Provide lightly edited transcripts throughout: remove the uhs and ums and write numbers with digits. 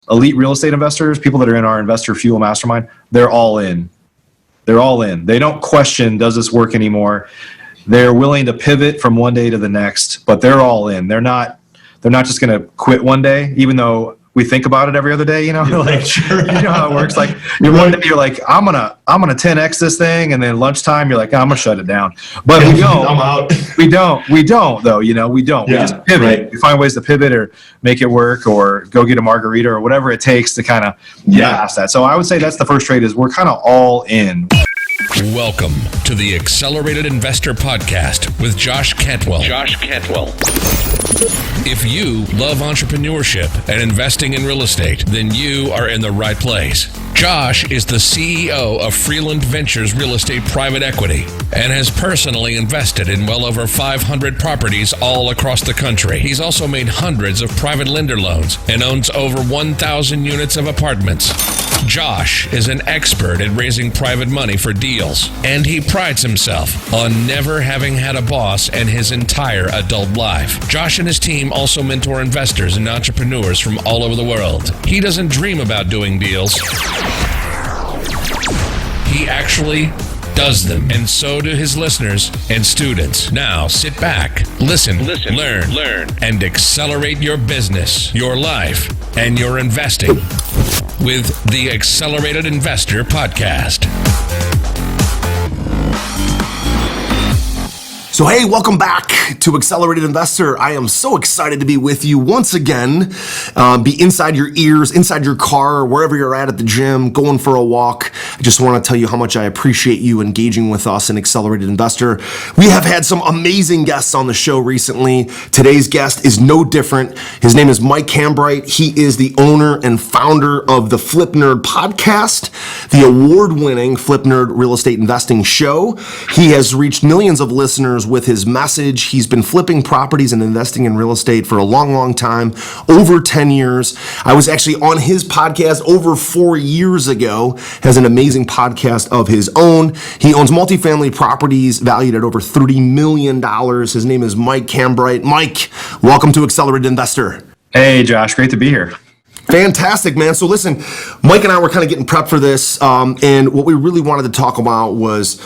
elite real estate investors, people that are in our Investor Fuel Mastermind, they're all in. They're all in. They don't question, does this work anymore? They're willing to pivot from one day to the next, but they're all in. They're not just going to quit one day, even though we think about it every other day, you know, like, sure. You know how it works. Like one day you're like, I'm going to 10X this thing. And then lunchtime, you're like, I'm going to shut it down. But we don't, I'm out. we don't though. You know, we don't, we just pivot. Right. We find ways to pivot or make it work or go get a margarita or whatever it takes to kind of get past that. So I would say that's the first trade is we're kind of all in. Welcome to the Accelerated Investor Podcast with Josh Cantwell. If you love entrepreneurship and investing in real estate, then you are in the right place. Josh is the CEO of Freeland Ventures Real Estate Private Equity and has personally invested in well over 500 properties all across the country. He's also made hundreds of private lender loans and owns over 1,000 units of apartments. Josh is an expert at raising private money for deals, and he prides himself on never having had a boss in his entire adult life. Josh and his team also mentor investors and entrepreneurs from all over the world. He doesn't dream about doing deals. He actually does them, and so do his listeners and students. Now sit back, listen, learn, and accelerate your business, your life, and your investing with the Accelerated Investor Podcast. So, hey, welcome back to Accelerated Investor. I am so excited to be with you once again. Be inside your ears, inside your car, wherever you're at the gym, going for a walk. I just want to tell you how much I appreciate you engaging with us in Accelerated Investor. We have had some amazing guests on the show recently. Today's guest is no different. His name is Mike Hambright. He is the owner and founder of the Flip Nerd podcast, the award-winning Flip Nerd real estate investing show. He has reached millions of listeners with his message. He's been flipping properties and investing in real estate for a long, long time, over 10 years. I was actually on his podcast over 4 years ago, has an amazing podcast of his own. He owns multifamily properties valued at over $30 million. His name is Mike Hambright. Mike, welcome to Accelerated Investor. Hey, Josh, great to be here. Fantastic, man. So listen, Mike and I were kind of getting prepped for this, and what we really wanted to talk about was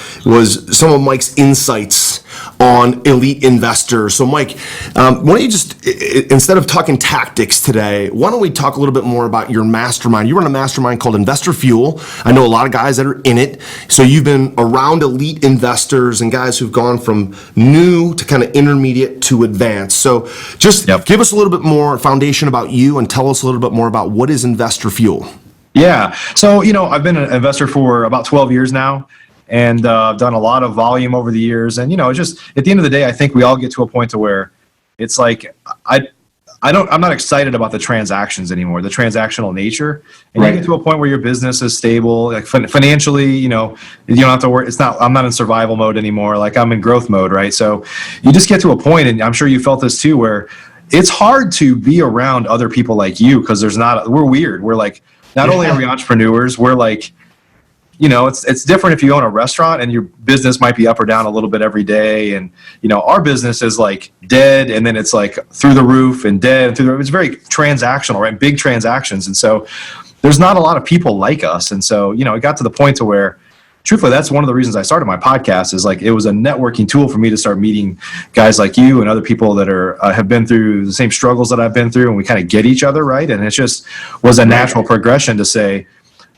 some of Mike's insights on elite investors. So Mike, why don't you just, instead of talking tactics today, why don't we talk a little bit more about your mastermind? You run a mastermind called Investor Fuel. I know a lot of guys that are in it. So you've been around elite investors and guys who've gone from new to kind of intermediate to advanced. So just give us a little bit more foundation about you and tell us a little bit more about what is Investor Fuel. Yeah. So, I've been an investor for about 12 years now. And done a lot of volume over the years. And, just at the end of the day, I think we all get to a point to where it's like, I'm not excited about the transactions anymore, the transactional nature. And you get to a point where your business is stable, like financially, you don't have to worry. I'm not in survival mode anymore. Like I'm in growth mode, right? So you just get to a point, and I'm sure you felt this too, where it's hard to be around other people like you because we're weird. We're like, not only are we entrepreneurs, we're like, it's different if you own a restaurant and your business might be up or down a little bit every day. And, our business is like dead and then it's like through the roof and dead and through the roof. It's very transactional, right? Big transactions. And so there's not a lot of people like us. And so, it got to the point to where, truthfully, that's one of the reasons I started my podcast is like, it was a networking tool for me to start meeting guys like you and other people that have been through the same struggles that I've been through, and we kind of get each other, right? And it just was a natural progression to say,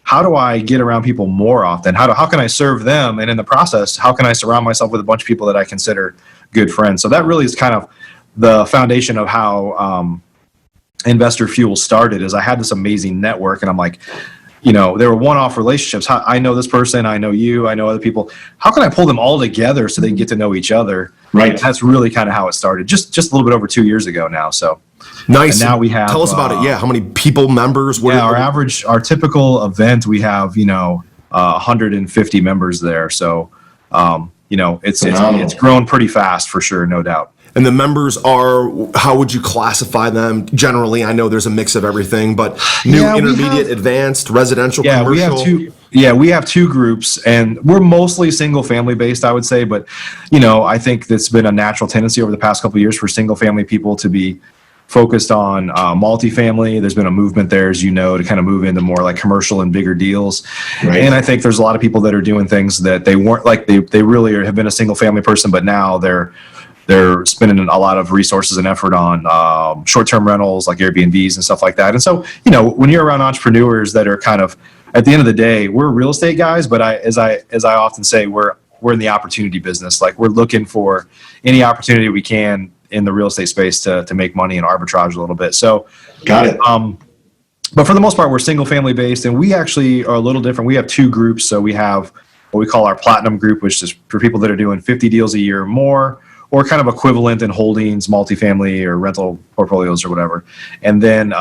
how do I get around people more often? How can I serve them? And in the process, how can I surround myself with a bunch of people that I consider good friends? So that really is kind of the foundation of how Investor Fuel started. Is I had this amazing network, and I'm like, there were one-off relationships. I know this person, I know you, I know other people. How can I pull them all together so they can get to know each other? Right. And that's really kind of how it started. Just a little bit over 2 years ago now. So. Nice. And now we have. Tell us about it. Yeah. How many people, members? Our typical event, we have 150 members there. So, it's grown pretty fast for sure, no doubt. And the members are, how would you classify them generally? I know there's a mix of everything, but intermediate, advanced, residential, commercial. We have two groups, and we're mostly single family based, I would say. But, I think that's been a natural tendency over the past couple of years for single family people to be focused on multifamily. There's been a movement there, as you know, to kind of move into more like commercial and bigger deals. Right. And I think there's a lot of people that are doing things that they weren't like, they really have been a single family person, but now they're spending a lot of resources and effort on short-term rentals like Airbnbs and stuff like that. And so, when you're around entrepreneurs that are kind of, at the end of the day, we're real estate guys, but as I often say, we're in the opportunity business. Like, we're looking for any opportunity we can in the real estate space to make money and arbitrage a little bit. So, got it. But for the most part, we're single family based, and we actually are a little different. We have two groups. So we have what we call our platinum group, which is for people that are doing 50 deals a year or more, or kind of equivalent in holdings, multifamily or rental portfolios or whatever. And then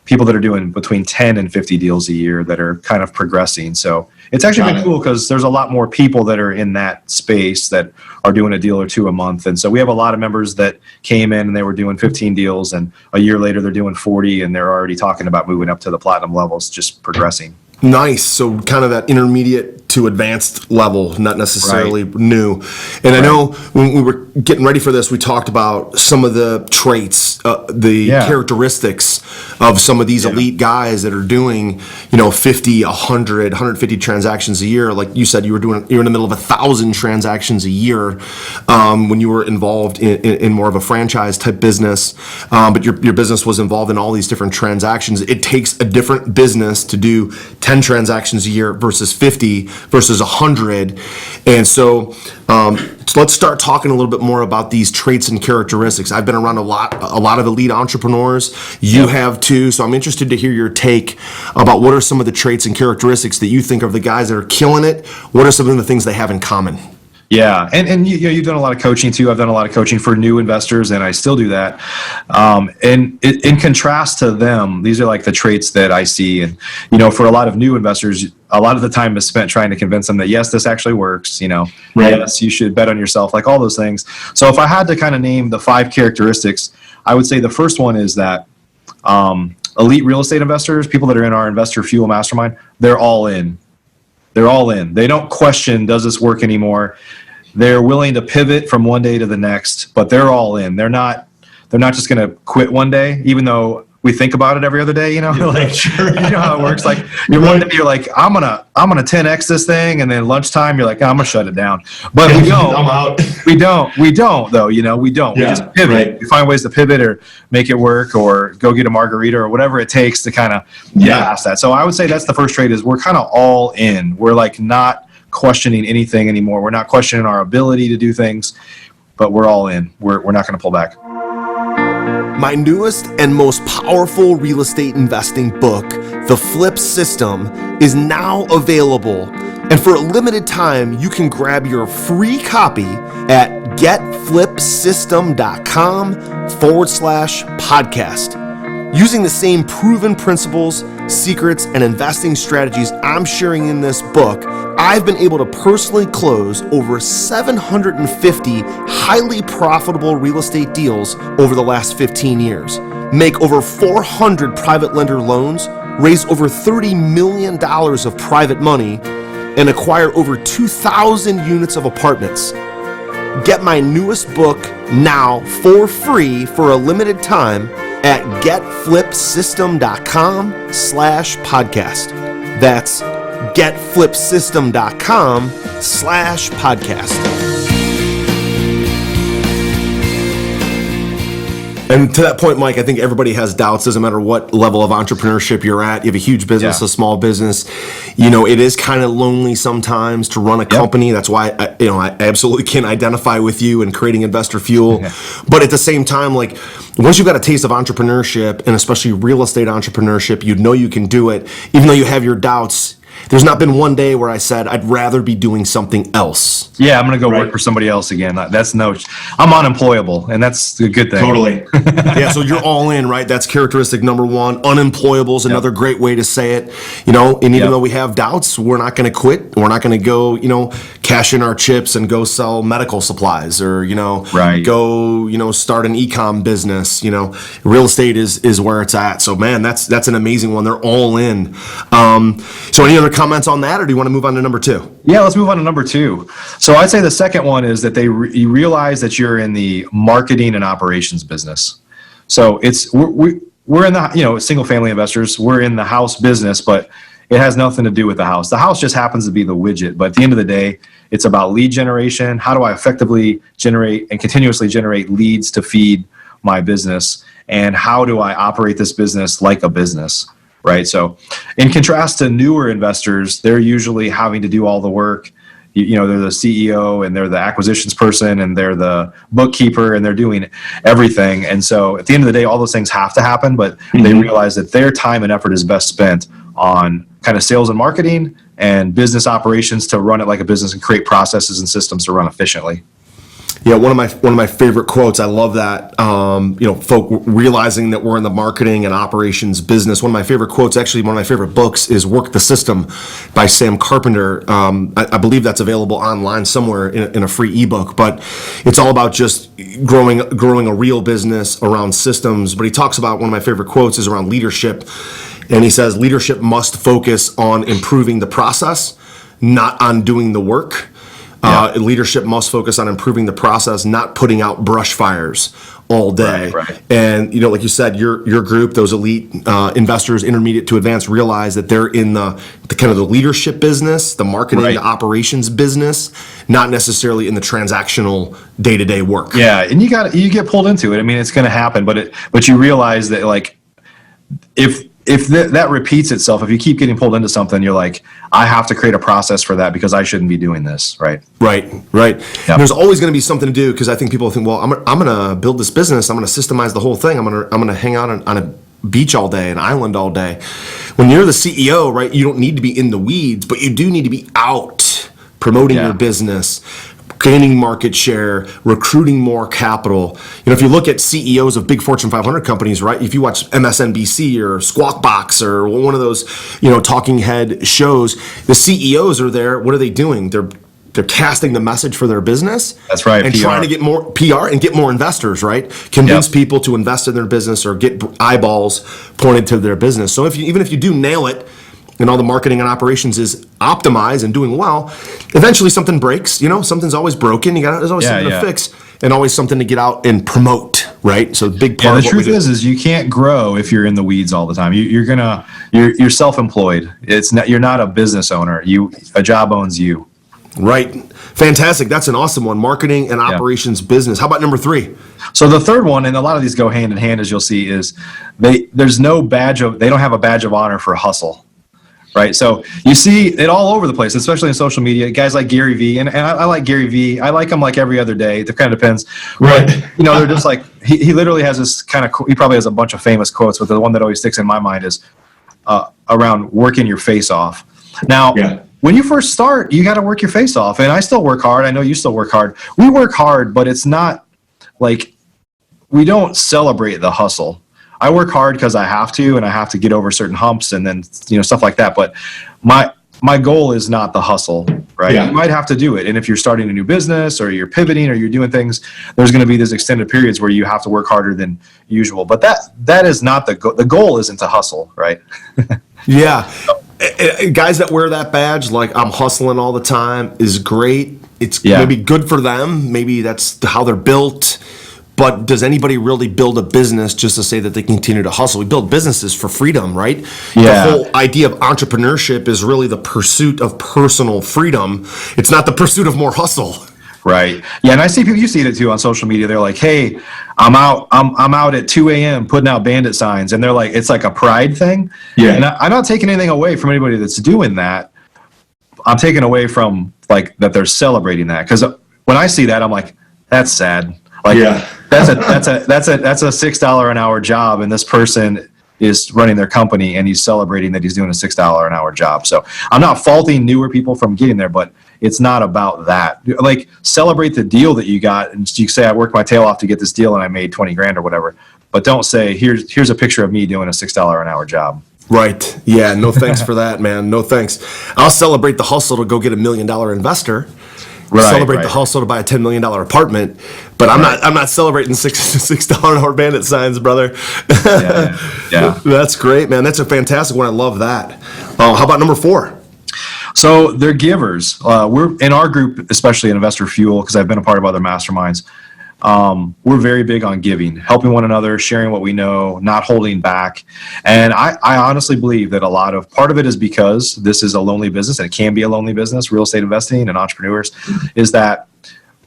people that are doing between 10 and 50 deals a year that are kind of progressing. So it's actually been cool because there's a lot more people that are in that space that are doing a deal or two a month. And so we have a lot of members that came in and they were doing 15 deals, and a year later they're doing 40, and they're already talking about moving up to the platinum levels, just progressing. Nice. So kind of that intermediate to advanced level, not necessarily new. And I know when we were getting ready for this, we talked about some of the traits, the characteristics of some of these elite guys that are doing, 50, 100, 150 transactions a year. Like you said, you're in the middle of 1,000 transactions a year when you were involved in more of a franchise type business. But your business was involved in all these different transactions. It takes a different business to do 10 transactions a year versus 50 versus 100. And so let's start talking a little bit more about these traits and characteristics. I've been around a lot of elite entrepreneurs. You have too. So I'm interested to hear your take about what are some of the traits and characteristics that you think of the guys that are killing it. What are some of the things they have in common? Yeah, and you've done a lot of coaching too. I've done a lot of coaching for new investors, and I still do that. And in contrast to them, these are like the traits that I see. And for a lot of new investors, a lot of the time is spent trying to convince them that yes, this actually works. Yes, you should bet on yourself, like all those things. So if I had to kind of name the 5 characteristics, I would say the first one is that elite real estate investors, people that are in our Investor Fuel Mastermind, they're all in. They're all in. They don't question, does this work anymore? They're willing to pivot from one day to the next, but they're all in. They're not just going to quit one day, even though we think about it every other day, like, sure. You know how it works. Like one day you're like, I'm going to 10X this thing. And then lunchtime, you're like, I'm going to shut it down. But we don't, I'm out. we don't though, we don't, we just pivot. Right. We find ways to pivot or make it work or go get a margarita or whatever it takes to kind of get past that. So I would say that's the first trait is we're kind of all in. We're like not questioning anything anymore. We're not questioning our ability to do things, but we're all in. We're not going to pull back. My newest and most powerful real estate investing book, The Flip System, is now available. And for a limited time, you can grab your free copy at getflipsystem.com/podcast. Using the same proven principles, secrets, and investing strategies I'm sharing in this book, I've been able to personally close over 750 highly profitable real estate deals over the last 15 years, make over 400 private lender loans, raise over $30 million of private money, and acquire over 2,000 units of apartments. Get my newest book now for free for a limited time at getflipsystem.com/podcast. That's getflipsystem.com/podcast. And to that point, Mike, I think everybody has doubts. Doesn't matter what level of entrepreneurship you're at. You have a huge business, a small business. It is kind of lonely sometimes to run a company. That's why I absolutely can identify with you in creating Investor Fuel. But at the same time, like once you've got a taste of entrepreneurship and especially real estate entrepreneurship, you know you can do it. Even though you have your doubts, there's not been one day where I said I'd rather be doing something else. Yeah, I'm going to go work for somebody else again. I'm unemployable, and that's a good thing. Totally. Yeah, so you're all in, right? That's characteristic number 1. Unemployable is another great way to say it. And even though we have doubts, we're not going to quit. We're not going to go, cash in our chips and go sell medical supplies or, go, start an e-com business. Real estate is where it's at. So, man, that's an amazing one. They're all in. So any other comments on that, or do you want to move on to number 2? Yeah, let's move on to number 2. So I'd say the second one is that you realize that you're in the marketing and operations business. So we're in the, single family investors, we're in the house business, but it has nothing to do with the house. The house just happens to be the widget. But at the end of the day, it's about lead generation. How do I effectively generate and continuously generate leads to feed my business? And how do I operate this business like a business, right? So in contrast to newer investors, they're usually having to do all the work. They're the CEO and they're the acquisitions person and they're the bookkeeper and they're doing everything. And so at the end of the day, all those things have to happen, but they realize that their time and effort is best spent on kind of sales and marketing and business operations to run it like a business and create processes and systems to run efficiently. Yeah, one of my favorite quotes. I love that. Folk realizing that we're in the marketing and operations business. One of my favorite quotes, actually, one of my favorite books is "Work the System" by Sam Carpenter. I believe that's available online somewhere in a free ebook. But it's all about just growing a real business around systems. But he talks about, one of my favorite quotes is around leadership, and he says leadership must focus on improving the process, not on doing the work. Leadership must focus on improving the process, not putting out brush fires all day. Right. And like you said, your group, those elite investors, intermediate to advanced, realize that they're in the kind of the leadership business, the marketing, the operations business, not necessarily in the transactional day-to-day work. Yeah, and you get pulled into it. I mean, it's going to happen, but you realize that like if that repeats itself, if you keep getting pulled into something, you're like, I have to create a process for that because I shouldn't be doing this, right? Right. Yep. There's always going to be something to do, because I think people think, well, I'm going to build this business, I'm going to systemize the whole thing, I'm going to hang out on a beach all day, an island all day. When you're the CEO, right, you don't need to be in the weeds, but you do need to be out promoting your business, gaining market share, recruiting more capital. If you look at CEOs of big Fortune 500 companies, right? If you watch MSNBC or Squawk Box or one of those, talking head shows, the CEOs are there. What are they doing? They're casting the message for their business. That's right. And PR. trying to get more PR and get more investors, right? Convince people to invest in their business or get eyeballs pointed to their business. So even if you do nail it, and all the marketing and operations is optimized and doing well, eventually something breaks. Something's always broken. There's always something to fix, and always something to get out and promote, right? So big part. The truth is you can't grow if you're in the weeds all the time. You're self-employed. You're not a business owner. A job owns you. Right. Fantastic. That's an awesome one. Marketing and operations business. How about number 3? So the third one, and a lot of these go hand in hand, as you'll see, is they don't have a badge of honor for hustle. Right. So you see it all over the place, especially in social media. Guys like Gary Vee, and I like Gary Vee. I like him like every other day. It kind of depends. Right. But, they're just like, he literally has this kind of, he probably has a bunch of famous quotes, but the one that always sticks in my mind is around working your face off. Now, when you first start, you got to work your face off. And I still work hard. I know you still work hard. We work hard, but it's not like we don't celebrate the hustle. I work hard because I have to, and I have to get over certain humps and then, stuff like that. But my goal is not the hustle, right? You might have to do it. And if you're starting a new business or you're pivoting or you're doing things, there's going to be these extended periods where you have to work harder than usual. But that is not the goal. The goal isn't to hustle, right? Yeah. Guys that wear that badge, like I'm hustling all the time, is great. It's maybe good for them. Maybe that's how they're built. But does anybody really build a business just to say that they continue to hustle? We build businesses for freedom, right? The whole idea of entrepreneurship is really the pursuit of personal freedom. It's not the pursuit of more hustle. Right. Yeah, and I see people, you see it too on social media. They're like, hey, I'm out at 2 a.m. putting out bandit signs. And they're like, it's like a pride thing. Yeah. And I'm not taking anything away from anybody that's doing that. I'm taking away from like that they're celebrating that. Because when I see that, I'm like, that's sad. Like that's a $6 an hour job, and this person is running their company and he's celebrating that he's doing a $6 an hour job. So I'm not faulting newer people from getting there, but it's not about that. Like, celebrate the deal that you got, and you say, I worked my tail off to get this deal and I made 20 grand or whatever. But don't say, here's a picture of me doing a $6 an hour job. Right. Yeah. No thanks for that, man. No thanks. I'll celebrate the hustle to go get $1 million investor. Celebrate the hustle to buy a $10 million apartment, but I'm not celebrating $6 an hour bandit signs, brother. Yeah. That's great, man. That's a fantastic one. I love that. How about number 4? So they're givers. We're in our group, especially in Investor Fuel, because I've been a part of other masterminds. we're very big on giving, helping one another, sharing what we know, not holding back. And I honestly believe that part of it is because this is a lonely business, and it can be a lonely business, real estate investing and entrepreneurs, is that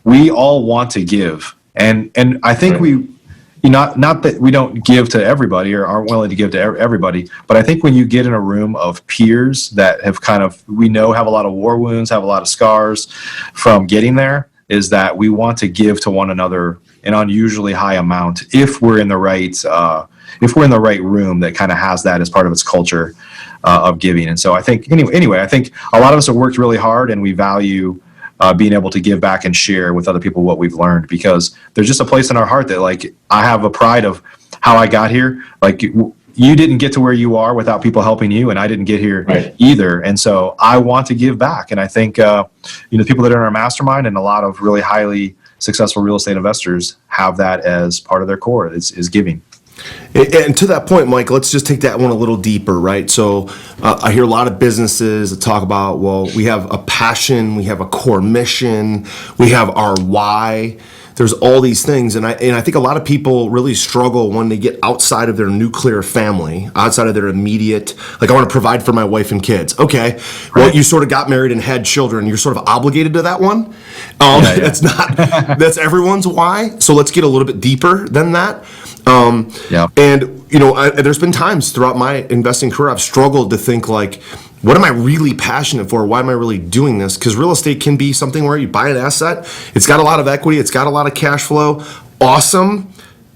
we all want to give. And I think not that we don't give to everybody or aren't willing to give to everybody, but I think when you get in a room of peers that have we know have a lot of war wounds, have a lot of scars from getting there, is that we want to give to one another an unusually high amount if we're in the right room that kind of has that as part of its culture of giving. And so I think anyway, I think a lot of us have worked really hard, and we value being able to give back and share with other people what we've learned, because there's just a place in our heart that, like, I have a pride of how I got here. Like, you didn't get to where you are without people helping you, and I didn't get here either. And so I want to give back. And I think, people that are in our mastermind and a lot of really highly successful real estate investors have that as part of their core is giving. And to that point, Mike, let's just take that one a little deeper, right? So I hear a lot of businesses that talk about, well, we have a passion, we have a core mission, we have our why. There's all these things, and I think a lot of people really struggle when they get outside of their nuclear family, outside of their immediate, like, I want to provide for my wife and kids. Okay, well, you sort of got married and had children. You're sort of obligated to that one. That's everyone's why. So let's get a little bit deeper than that. And there's been times throughout my investing career I've struggled to think, like, what am I really passionate for? Why am I really doing this? Because real estate can be something where you buy an asset, it's got a lot of equity, it's got a lot of cash flow. Awesome.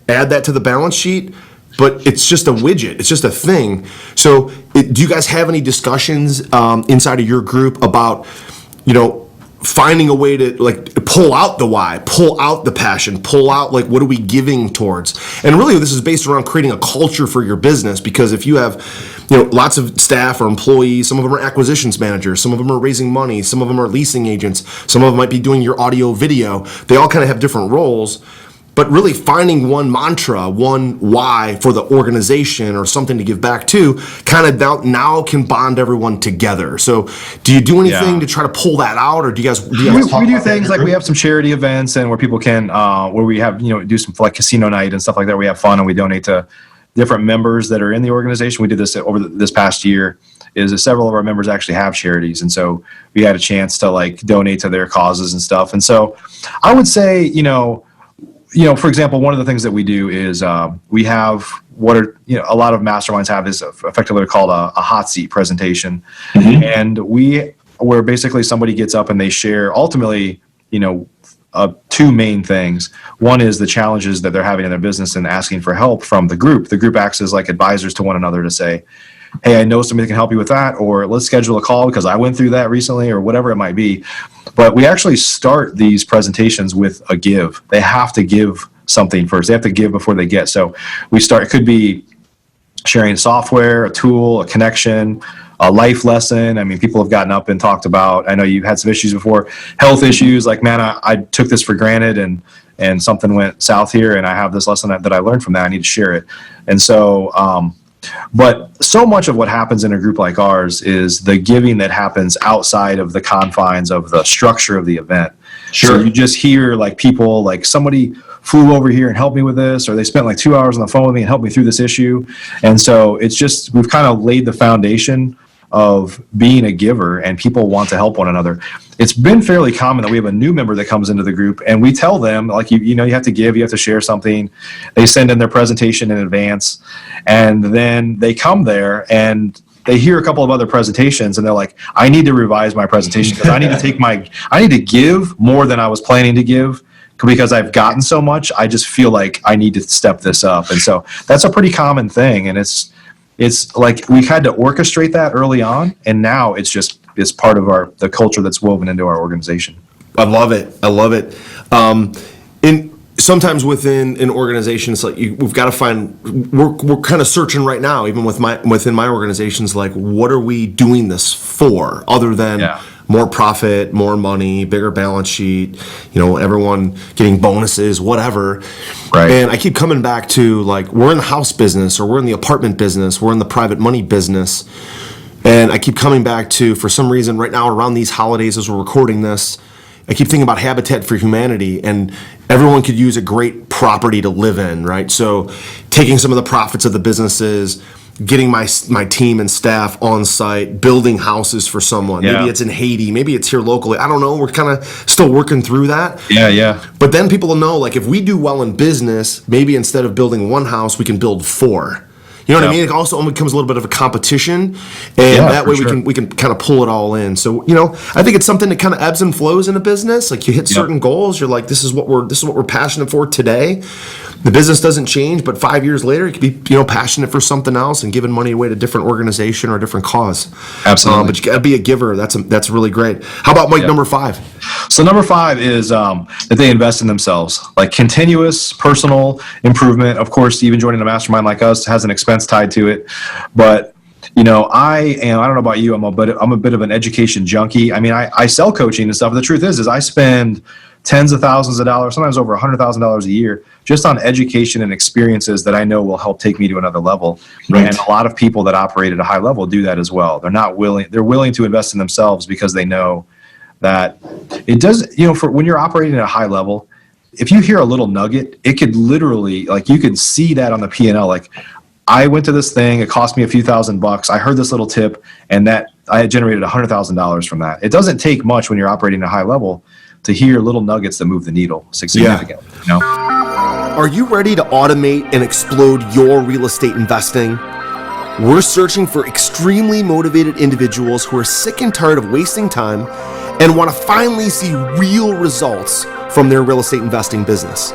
Add that to the balance sheet. But it's just a widget. It's just a thing. So do you guys have any discussions inside of your group about, finding a way to, like, pull out the why, pull out the passion, pull out, like, what are we giving towards? And really this is based around creating a culture for your business, because if you have, lots of staff or employees, some of them are acquisitions managers, some of them are raising money, some of them are leasing agents, some of them might be doing your audio video. They all kind of have different roles. But really finding one mantra, one why for the organization or something to give back to, kind of now can bond everyone together. So do you do anything to try to pull that out, or do you guys we do things like we have some charity events, and where people can where we have do some, like, casino night and stuff like that. We have fun, and we donate to different members that are in the organization. We did this over this past year. Several of our members actually have charities, and so we had a chance to, like, donate to their causes and stuff. And so I would say, for example, one of the things that we do is we have what are a lot of masterminds have is effectively called a hot seat presentation, and where basically somebody gets up and they share ultimately two main things. One is the challenges that they're having in their business and asking for help from the group. The group acts as like advisors to one another to say, hey, I know somebody that can help you with that, or let's schedule a call because I went through that recently, or whatever it might be. But we actually start these presentations with a give. They have to give something first. They have to give before they get. So we start, it could be sharing software, a tool, a connection, a life lesson. I mean, people have gotten up and talked about, I know you've had some issues before, health issues, like, man, I took this for granted and something went south here, and I have this lesson that I learned from that. I need to share it. And so, but so much of what happens in a group like ours is the giving that happens outside of the confines of the structure of the event. Sure. So you just hear, like, people, like, somebody flew over here and helped me with this, or they spent like 2 hours on the phone with me and helped me through this issue. And so it's just, we've kind of laid the foundation of being a giver, and people want to help one another. It's been fairly common that we have a new member that comes into the group, and we tell them, like, you have to give, you have to share something. They send in their presentation in advance, and then they come there and they hear a couple of other presentations, and they're like, I need to revise my presentation because I need to give more than I was planning to give, because I've gotten so much. I just feel like I need to step this up. And so that's a pretty common thing. And it's like we've had to orchestrate that early on, and now it's part of the culture that's woven into our organization. I love it. And sometimes within an organization, it's like we've got to find. We're kind of searching right now, even within my organizations, like, what are we doing this for, other than more profit, more money, bigger balance sheet, everyone getting bonuses, whatever. Right. And I keep coming back to, like, we're in the house business, or we're in the apartment business, we're in the private money business. And I keep coming back to, for some reason right now around these holidays as we're recording this, I keep thinking about Habitat for Humanity, and everyone could use a great property to live in, right? So taking some of the profits of the businesses, getting my team and staff on site, building houses for someone. Yeah. Maybe it's in Haiti, maybe it's here locally. I don't know. We're kind of still working through that. Yeah. But then people will know, like, if we do well in business, maybe instead of building one house, we can build 4. You know what I mean? It also becomes a little bit of a competition, and that way we can kind of pull it all in. So, I think it's something that kind of ebbs and flows in a business. Like, you hit certain goals, you're like, this is what we're passionate for today. The business doesn't change, but 5 years later, you could be passionate for something else and giving money away to a different organization or a different cause. Absolutely. But you got to be a giver. That's really great. How about Mike, number 5? So number 5 is that they invest in themselves, like continuous personal improvement. Of course, even joining a mastermind like us has an expense tied to it, but I don't know about you, I'm a bit of an education junkie. I mean, I sell coaching and stuff. The truth is I spend tens of thousands of dollars, sometimes over $100,000 a year, just on education and experiences that I know will help take me to another level. Right. And a lot of people that operate at a high level do that as well. They're willing to invest in themselves because they know that it does, for when you're operating at a high level, if you hear a little nugget, it could literally, like, you could see that on the P&L. Like, I went to this thing, it cost me a few $1,000s. I heard this little tip, and that I had generated $100,000 from that. It doesn't take much when you're operating at a high level to hear little nuggets that move the needle significantly. Are you ready to automate and explode your real estate investing? We're searching for extremely motivated individuals who are sick and tired of wasting time and want to finally see real results from their real estate investing business.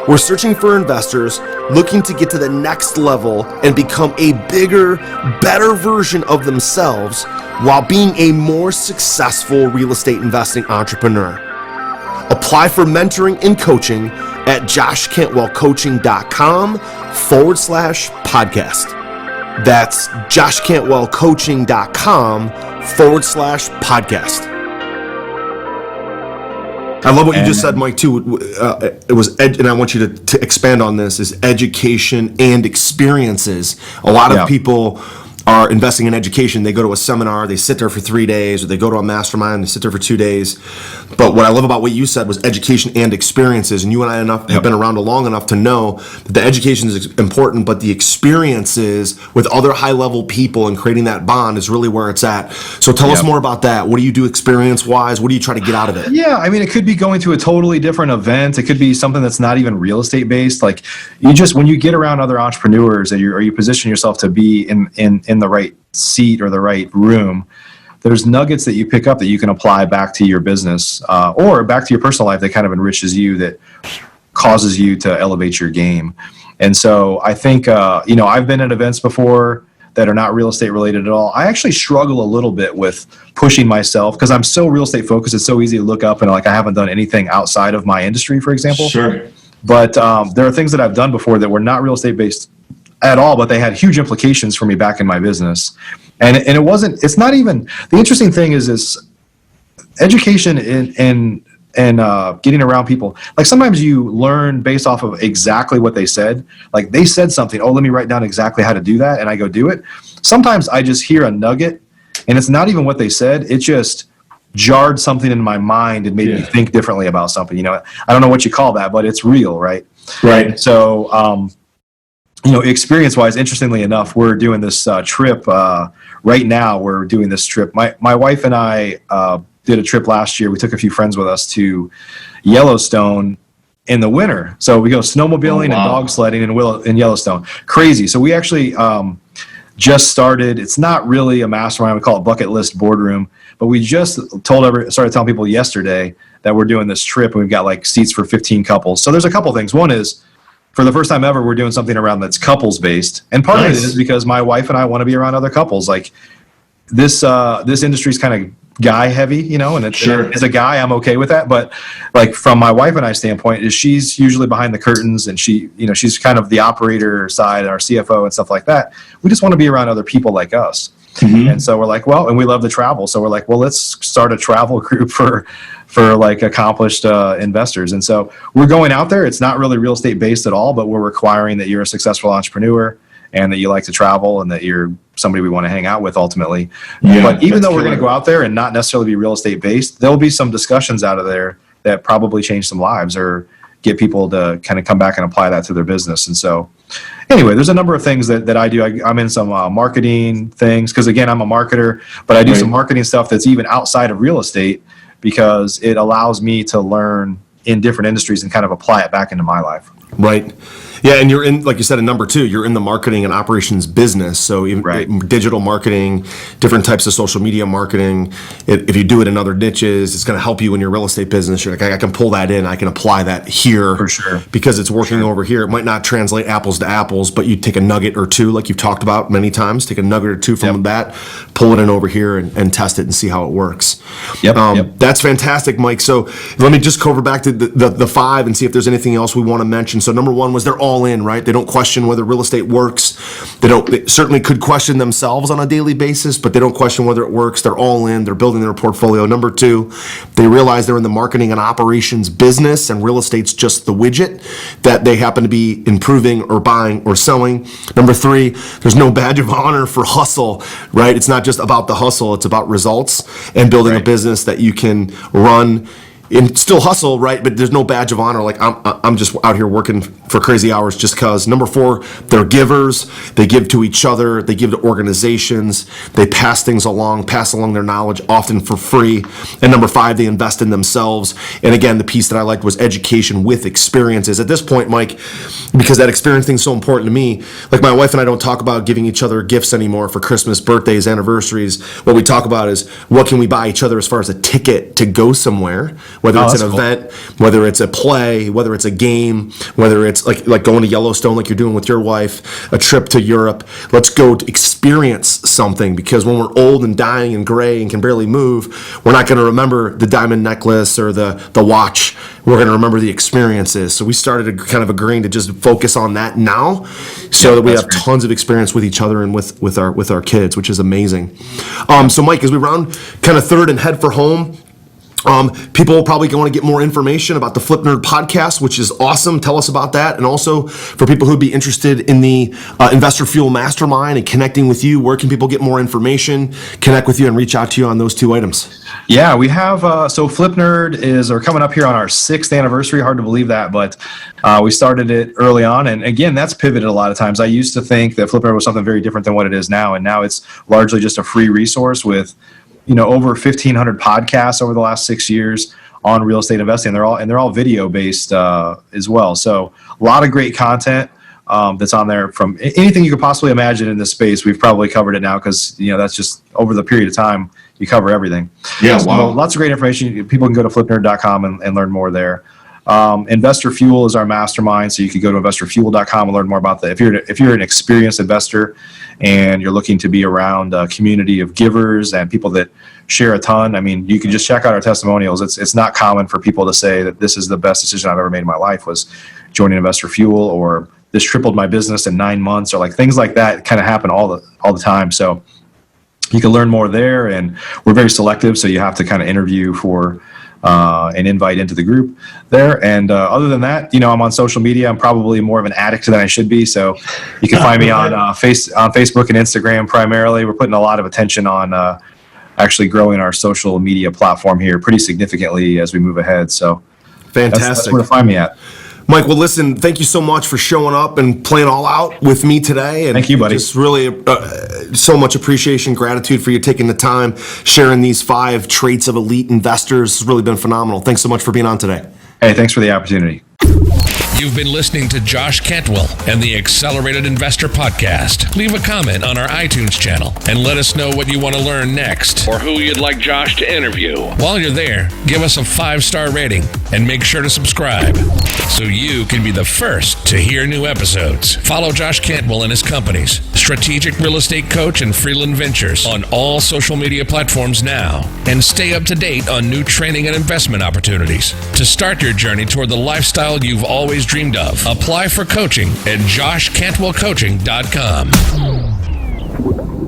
We're searching for investors looking to get to the next level and become a bigger, better version of themselves while being a more successful real estate investing entrepreneur. Apply for mentoring and coaching at joshcantwellcoaching.com/podcast. That's joshcantwellcoaching.com/podcast. I love what you just said, Mike, too. It was, and I want you to expand on this, is education and experiences. A lot of people are investing in education. They go to a seminar, they sit there for 3 days, or they go to a mastermind, they sit there for 2 days. But what I love about what you said was education and experiences. And you and I have been around long enough to know that the education is important, but the experiences with other high-level people and creating that bond is really where it's at. So tell us more about that. What do you do experience-wise? What do you try to get out of it? Yeah, I mean, it could be going to a totally different event. It could be something that's not even real estate based. Like, when you get around other entrepreneurs, or you position yourself to be in the right seat or the right room, there's nuggets that you pick up that you can apply back to your business or back to your personal life that kind of enriches you, that causes you to elevate your game. And so I think, I've been at events before that are not real estate related at all. I actually struggle a little bit with pushing myself because I'm so real estate focused. It's so easy to look up and I haven't done anything outside of my industry, for example. Sure. But there are things that I've done before that were not real estate based at all, but they had huge implications for me back in my business. And it's not even, the interesting thing is education and getting around people. Like, sometimes you learn based off of exactly what they said. Like, they said something, let me write down exactly how to do that, and I go do it. Sometimes I just hear a nugget, and it's not even what they said. It just jarred something in my mind and made me think differently about something. I don't know what you call that, but it's real, right? Right. So, experience-wise, interestingly enough, we're doing this trip right now. We're doing this trip. My wife and I did a trip last year. We took a few friends with us to Yellowstone in the winter. So we go snowmobiling and dog sledding in Yellowstone. Crazy. So we actually just started. It's not really a mastermind. We call it Bucket List Boardroom. But we just started telling people yesterday that we're doing this trip, and we've got like seats for 15 couples. So there's a couple things. One is, for the first time ever, we're doing something around that's couples based. And part of it is because my wife and I want to be around other couples. Like, this industry is kind of guy heavy, and as a guy, I'm okay with that. But like, from my wife and I standpoint, is she's usually behind the curtains, and she's kind of the operator side, our CFO and stuff like that. We just want to be around other people like us. Mm-hmm. And so we're like, and we love to travel. So we're like, let's start a travel group for like accomplished investors. And so we're going out there. It's not really real estate based at all, but we're requiring that you're a successful entrepreneur and that you like to travel and that you're somebody we want to hang out with ultimately. Yeah, but even that's though we're going to killer. go out there and not necessarily be real estate based, there'll be some discussions out of there that probably change some lives or get people to kind of come back and apply that to their business. And so anyway, there's a number of things that I do. I'm in some marketing things because, again, I'm a marketer, but I do Right. some marketing stuff that's even outside of real estate because it allows me to learn in different industries and kind of apply it back into my life. Right. Yeah, and you're in, like you said, in number 2, you're in the marketing and operations business. So even Right. digital marketing, different types of social media marketing. If you do it in other niches, it's going to help you in your real estate business. You're like, I can pull that in. I can apply that here For sure. because it's working over here. It might not translate apples to apples, but you take a nugget or two, like you've talked about many times. Take a nugget or two from that, pull it in over here, and test it and see how it works. Yep. That's fantastic, Mike. So let me just cover back to the 5 and see if there's anything else we want to mention. So number 1 was they're all in, right? They don't question whether real estate works. They certainly could question themselves on a daily basis, but they don't question whether it works. They're all in. They're building their portfolio. Number 2, they realize they're in the marketing and operations business, and real estate's just the widget that they happen to be improving or buying or selling. Number 3, there's no badge of honor for hustle, right? It's not just about the hustle. It's about results and building a business that you can run and still hustle, right? But there's no badge of honor. Like I'm just out here working for crazy hours just cause. Number 4, they're givers. They give to each other. They give to organizations. They pass along their knowledge, often for free. And number 5, they invest in themselves. And again, the piece that I liked was education with experiences. At this point, Mike, because that experience thing's so important to me, like my wife and I don't talk about giving each other gifts anymore for Christmas, birthdays, anniversaries. What we talk about is what can we buy each other as far as a ticket to go somewhere, whether it's an that's cool. event, whether it's a play, whether it's a game, whether it's like going to Yellowstone like you're doing with your wife, a trip to Europe. Let's go to experience something, because when we're old and dying and gray and can barely move, we're not going to remember the diamond necklace or the watch. We're going to remember the experiences. So we started kind of agreeing to just focus on that now, so that we that's have great. tons of experience with each other and with our kids, which is amazing. So Mike, as we round kind of third and head for home, people probably want to get more information about the Flip Nerd podcast, which is awesome. Tell us about that. And also for people who'd be interested in the Investor Fuel Mastermind and connecting with you, where can people get more information, connect with you, and reach out to you on those 2 items? Yeah, we have, so Flip Nerd we're coming up here on our 6th anniversary. Hard to believe that, but we started it early on. And again, that's pivoted a lot of times. I used to think that Flip Nerd was something very different than what it is now. And now it's largely just a free resource with, over 1,500 podcasts over the last 6 years on real estate investing. They're all video based as well. So a lot of great content that's on there from anything you could possibly imagine in this space. We've probably covered it now because that's just over the period of time you cover everything. Yeah, So wow. lots of great information. People can go to flipnerd.com and learn more there. Investor Fuel is our mastermind, so you could go to investorfuel.com and learn more about that. If you're an experienced investor and you're looking to be around a community of givers and people that share a ton, I mean, you can just check out our testimonials. It's not common for people to say that this is the best decision I've ever made in my life was joining Investor Fuel, or this tripled my business in 9 months, or like things like that kind of happen all the time. So you can learn more there, and we're very selective, so you have to kind of interview for an invite into the group there. And other than that, I'm on social media. I'm probably more of an addict than I should be. So you can find me on Facebook and Instagram primarily. We're putting a lot of attention on actually growing our social media platform here pretty significantly as we move ahead. So Fantastic. that's where to find me at. Mike, well, listen, thank you so much for showing up and playing all out with me today. And Thank you, buddy. Just really so much appreciation, gratitude for you taking the time, sharing these 5 traits of elite investors. It's really been phenomenal. Thanks so much for being on today. Hey, thanks for the opportunity. You've been listening to Josh Cantwell and the Accelerated Investor Podcast. Leave a comment on our iTunes channel and let us know what you want to learn next or who you'd like Josh to interview. While you're there, give us a 5-star rating and make sure to subscribe so you can be the first to hear new episodes. Follow Josh Cantwell and his companies, Strategic Real Estate Coach and Freeland Ventures, on all social media platforms now, and stay up to date on new training and investment opportunities. To start your journey toward the lifestyle you've always dreamed of, apply for coaching at joshcantwellcoaching.com.